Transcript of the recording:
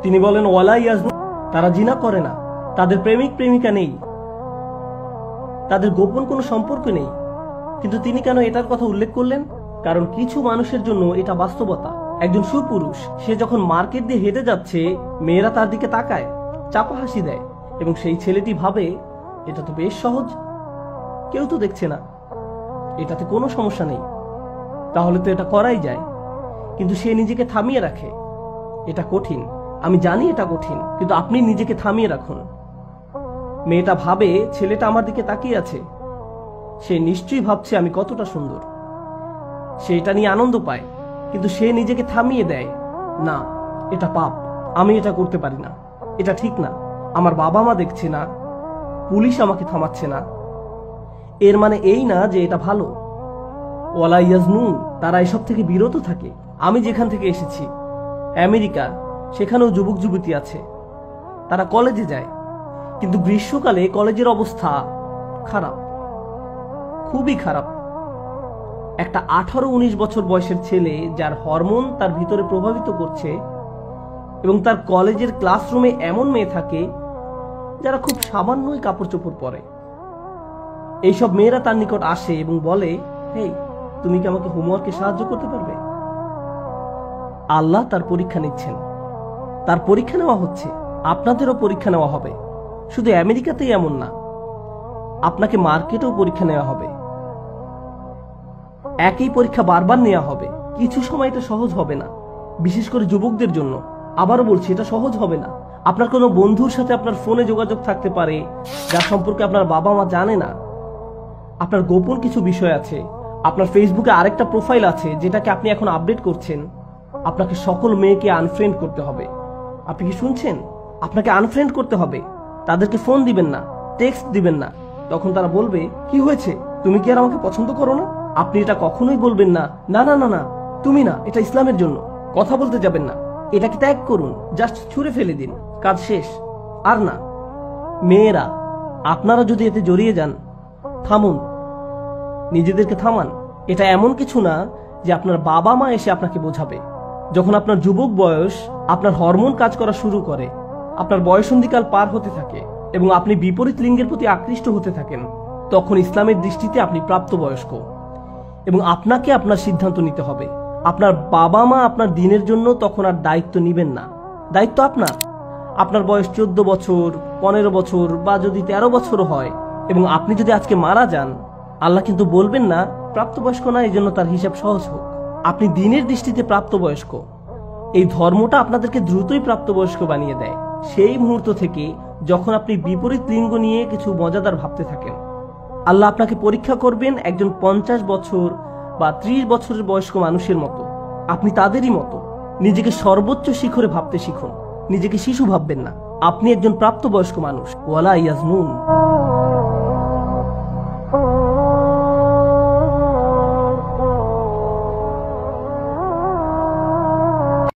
তিনি বলেন ওয়ালা ইয়াজনুন, তারা জিনা করে না, তাদের প্রেমিক প্রেমিকা নেই, তাদের গোপন কোনো সম্পর্ক নেই। কিন্তু তিনি কেন এটার কথা উল্লেখ করলেন? কারণ কিছু মানুষের জন্য এটা বাস্তবতা। একজন সুপুরুষ সে যখন মার্কেট দিয়ে হেঁটে যাচ্ছে, মেয়েরা তার দিকে তাকায়, চাপা হাসি দেয়, এবং সেই ছেলেটি ভাবে এটা তো বেশ সহজ, কেউ তো দেখছে না, এটাতে কোনো সমস্যা নেই, তাহলে তো এটা করাই যায়। কিন্তু সে নিজেকে থামিয়ে রাখে। এটা কঠিন, আমি জানি এটা কঠিন, কিন্তু আপনি নিজেকে থামিয়ে রাখুন। মেয়েটা ভাবে ছেলেটা আমার দিকে তাকিয়ে আছে, সে নিশ্চয়ই ভাবছে আমি কতটা সুন্দর, সে এটা নিয়ে আনন্দ পায়। কিন্তু সে নিজেকে থামিয়ে দেয়, না এটা পাপ, আমি এটা করতে পারি না, এটা ঠিক না, আমার বাবা মা দেখছে না, পুলিশ আমাকে থামাচ্ছে না। এর মানে এই না যে এটা ভালো। ওয়ালা ইয়াজনুন, তারা এসব থেকে বিরত থাকে। আমি যেখান থেকে এসেছি, আমেরিকা, সেখানেও যুবক যুবতী আছে, তারা কলেজে যায়, কিন্তু গ্রীষ্মকালে কলেজের অবস্থা খারাপ, খুবই খারাপ। একটা 18-19 বছর বয়সের ছেলে যার হরমোন তার ভিতরে প্রভাবিত করছে, এবং তার কলেজের ক্লাসরুমে এমন মেয়ে থাকে যারা খুব সামান্যই কাপড় চোপড় পরে। এইসব মেয়েরা তার নিকট আসে এবং বলে, হেই, তুমি কি আমাকে হোমওয়ার্কে সাহায্য করতে পারবে? আল্লাহ তার পরীক্ষা নিচ্ছেন, তার পরীক্ষা নেওয়া হচ্ছে, আপনাদেরও পরীক্ষা নেওয়া হবে। শুধু আমেরিকাতেই এমন না, আপনাকে মার্কেটেও পরীক্ষা নেওয়া হবে। একই পরীক্ষা বারবার নেওয়া হবে। কিছু সময় এটা সহজ হবে না, বিশেষ করে যুবকদের জন্য। আবারও বলছি, এটা সহজ হবে না। আপনার কোনো বন্ধুর সাথে আপনার ফোনে যোগাযোগ থাকতে পারে যার সম্পর্কে আপনার বাবা মা জানে না। আপনার গোপন কিছু বিষয় আছে। আপনার ফেসবুকে আরেকটা প্রোফাইল আছে যেটাকে আপনি এখন আপডেট করছেন। আপনাকে সকল মেয়েকে আনফ্রেন্ড করতে হবে। আপনি কি শুনছেন? আপনাকে আনফ্রেন্ড করতে হবে। তাদেরকে ফোন দিবেন না, টেক্সট দিবেন না। তখন তারা বলবে, কি হয়েছে, তুমি কি আর আমাকে পছন্দ করো না? আপনি এটা কখনোই বলবেন না, না না না না, তুমি না, এটা ইসলামের জন্য। কথা বলতে যাবেন না, এটাকে ত্যাগ করুন, জাস্ট ছুঁড়ে ফেলে দিন, কাজ শেষ। আর না, মেয়েরা, আপনারা যদি এতে জড়িয়ে যান, থামুন, নিজেদেরকে থামান। এটা এমন কিছু না যে আপনার বাবা মা এসে আপনাকে বোঝাবে। যখন আপনার যুবক বয়স, আপনার হরমোন কাজ করা শুরু করে, আপনার বয়সন্ধিকাল পার হতে থাকে এবং আপনি বিপরীত লিঙ্গের প্রতি আকৃষ্ট হতে থাকেন, তখন ইসলামের দৃষ্টিতে আপনি প্রাপ্তবয়স্ক এবং আপনাকে আপনার সিদ্ধান্ত নিতে হবে। আপনার বাবা মা আপনার দিনের জন্য তখন আর দায়িত্ব নিবেন না। দায়িত্ব আপনার। আপনার বয়স 14 বছর, 15 বছর বা যদি 13 বছরও হয়, এবং আপনি যদি আজকে মারা যান, আল্লাহ কিন্তু বলবেন না প্রাপ্তবয়স্ক না, এই জন্য তার হিসাব সহজ হোক। আপনি দিনের দৃষ্টিতে প্রাপ্তবয়স্ক। এই ধর্মটা আপনাদেরকে দ্রুতই প্রাপ্তবয়স্ক বানিয়ে দেয় সেই মুহূর্ত থেকে যখন আপনি বিপরীত লিঙ্গ নিয়ে কিছু মজাদার ভাবতে থাকেন। আল্লাহ আপনাকে পরীক্ষা করবেন একজন 50 বছর বা 30 বছরের বয়স্ক মানুষের মতো। আপনি তাদেরই মতো। নিজেকে সর্বোচ্চ শিখরে ভাবতে শিখুন, নিজেকে শিশু ভাববেন না। আপনি একজন প্রাপ্তবয়স্ক মানুষ। ওয়ালা ইয়াজনুন।